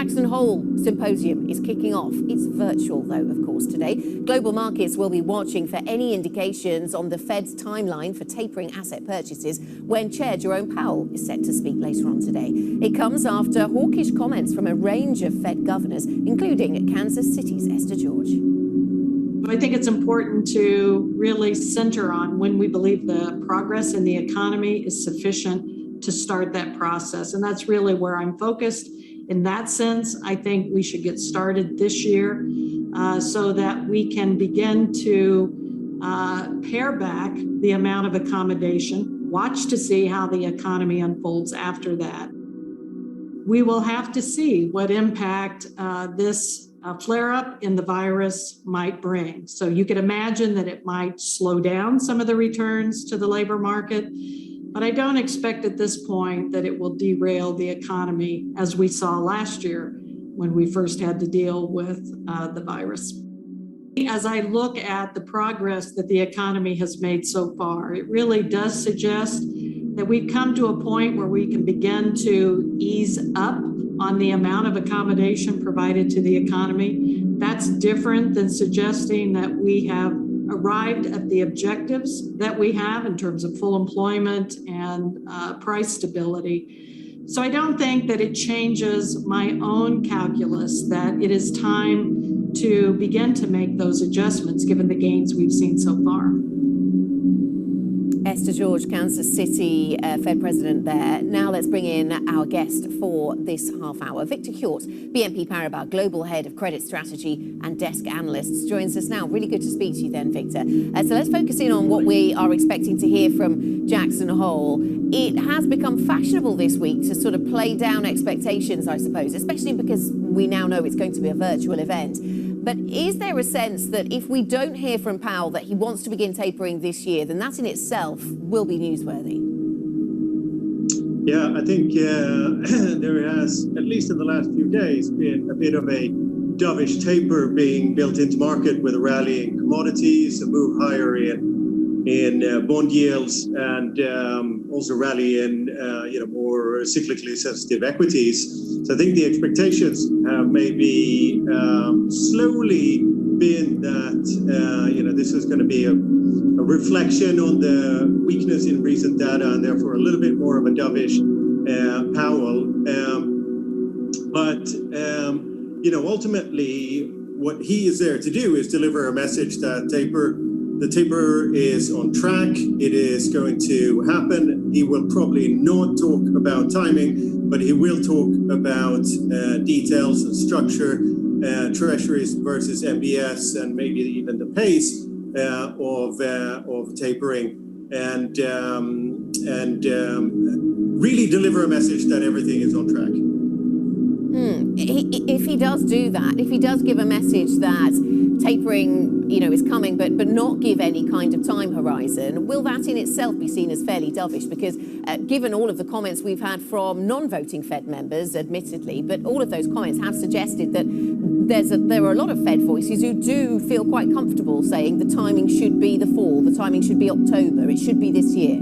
Jackson Hole Symposium is kicking off. It's virtual, though, of course, today. Global markets will be watching for any indications on the Fed's timeline for tapering asset purchases when Chair Jerome Powell is set to speak later on today. It comes after hawkish comments from a range of Fed governors, including Kansas City's Esther George. I think it's important to really center on when we believe the progress in the economy is sufficient to start that process. And that's really where I'm focused. In that sense, I think we should get started this year so that we can begin to pare back the amount of accommodation, watch to see how the economy unfolds after that. We will have to see what impact this flare-up in the virus might bring. So you could imagine that it might slow down some of the returns to the labor market, but I don't expect at this point that it will derail the economy as we saw last year when we first had to deal with the virus. As I look at the progress that the economy has made so far, it really does suggest that we've come to a point where we can begin to ease up on the amount of accommodation provided to the economy. That's different than suggesting that we have arrived at the objectives that we have in terms of full employment and price stability. So I don't think that it changes my own calculus that it is time to begin to make those adjustments given the gains we've seen so far. Esther George, Kansas City Fed President there. Now let's bring in our guest for this half hour. Victor Hjort, BNP Paribas Global Head of Credit Strategy and Desk Analysts, joins us now. Really good to speak to you then, Victor. So let's focus in on what we are expecting to hear from Jackson Hole. It has become fashionable this week to sort of play down expectations, I suppose, especially because we now know it's going to be a virtual event. But is there a sense that if we don't hear from Powell that he wants to begin tapering this year, then that in itself will be newsworthy? Yeah, I think there has, at least in the last few days, been a bit of a dovish taper being built into market with a rally in commodities, a move higher in bond yields, and also rally in more cyclically sensitive equities. So I think the expectations have maybe slowly been that this is going to be a reflection on the weakness in recent data, and therefore a little bit more of a dovish Powell. But ultimately, what he is there to do is deliver a message that the taper is on track. It is going to happen. He will probably not talk about timing, but he will talk about details and structure, treasuries versus MBS, and maybe even the pace of tapering, and really deliver a message that everything is on track. If he does do that, if he does give a message that tapering, is coming, but not give any kind of time horizon, will that in itself be seen as fairly dovish? Because given all of the comments we've had from non-voting Fed members, admittedly, but all of those comments have suggested that there are a lot of Fed voices who do feel quite comfortable saying the timing should be the fall, the timing should be October, it should be this year.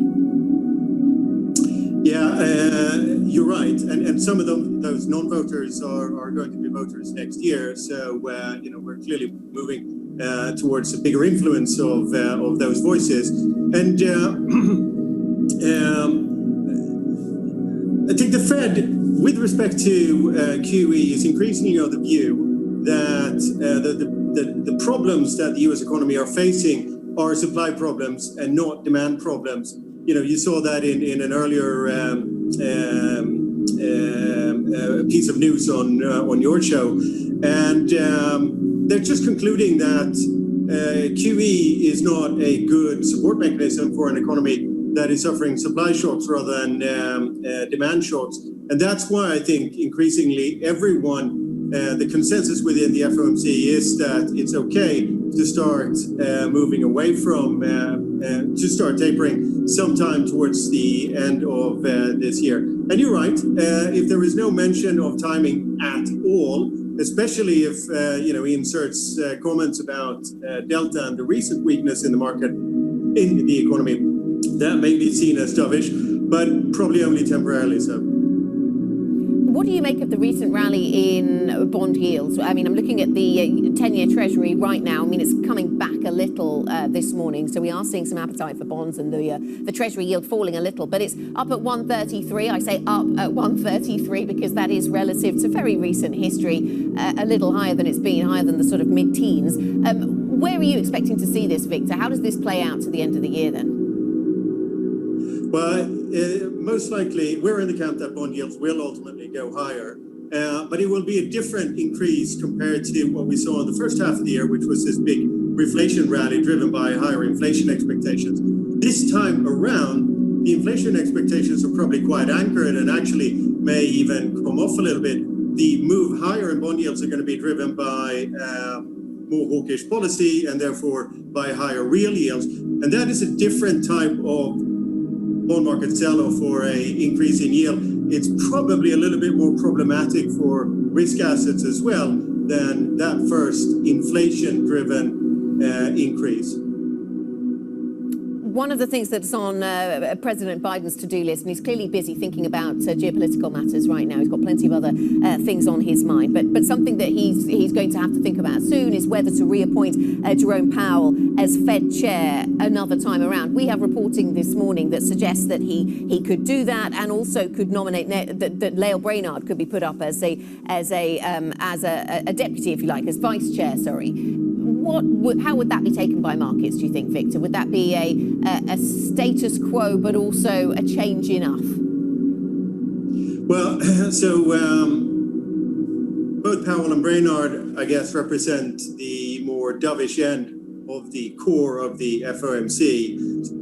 Yeah, you're right, and some of those non-voters are going to be voters next year. So we're clearly moving towards a bigger influence of those voices, and I think the Fed, with respect to QE, is increasingly of the view that the problems that the U.S. economy are facing are supply problems and not demand problems. You saw that in an earlier piece of news on your show, and they're just concluding that QE is not a good support mechanism for an economy that is suffering supply shocks rather than demand shocks. And that's why I think increasingly everyone, the consensus within the FOMC is that it's okay to start moving away from, to start tapering sometime towards the end of this year. And you're right, if there is no mention of timing at all, especially if he inserts comments about Delta and the recent weakness in the market, in the economy, that may be seen as dovish, but probably only temporarily so. What do you make of the recent rally in bond yields. I mean, I'm looking at the 10-year Treasury right now. I mean, it's coming back a little this morning, so we are seeing some appetite for bonds, and the Treasury yield falling a little, but it's up at 133. I say up at 133 because that is relative to very recent history, a little higher than it's been, higher than the sort of mid-teens. Where are you expecting to see this, Victor? How does this play out to the end of the year then? Well, most likely we're in the camp that bond yields will ultimately go higher, but it will be a different increase compared to what we saw in the first half of the year, which was this big reflation rally driven by higher inflation expectations. This time around, the inflation expectations are probably quite anchored and actually may even come off a little bit. The move higher in bond yields are going to be driven by more hawkish policy and therefore by higher real yields. And that is a different type of bond market sell-off or a increase in yield. It's probably a little bit more problematic for risk assets as well than that first inflation-driven increase. One of the things that's on President Biden's to-do list, and he's clearly busy thinking about geopolitical matters right now. He's got plenty of other things on his mind. But something that he's going to have to think about soon is whether to reappoint Jerome Powell as Fed chair another time around. We have reporting this morning that suggests that he could do that, and also could nominate that Lael Brainard could be put up as a deputy, if you like, as vice chair. Sorry. How would that be taken by markets, do you think, Victor? Would that be a status quo, but also a change enough? Well, so both Powell and Brainard, I guess, represent the more dovish end of the core of the FOMC.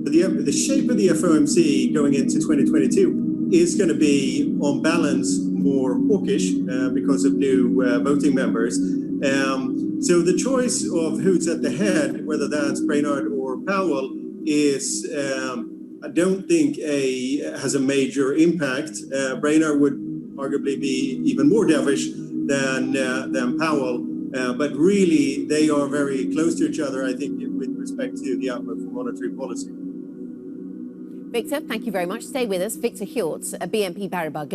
The shape of the FOMC going into 2022 is going to be, on balance, more hawkish because of new voting members. So the choice of who's at the head, whether that's Brainard or Powell, is I don't think has a major impact. Brainard would arguably be even more dovish than Powell, but really they are very close to each other, I think, with respect to the outlook for monetary policy. Victor, thank you very much. Stay with us. Victor Hjorth, BNP Paribas.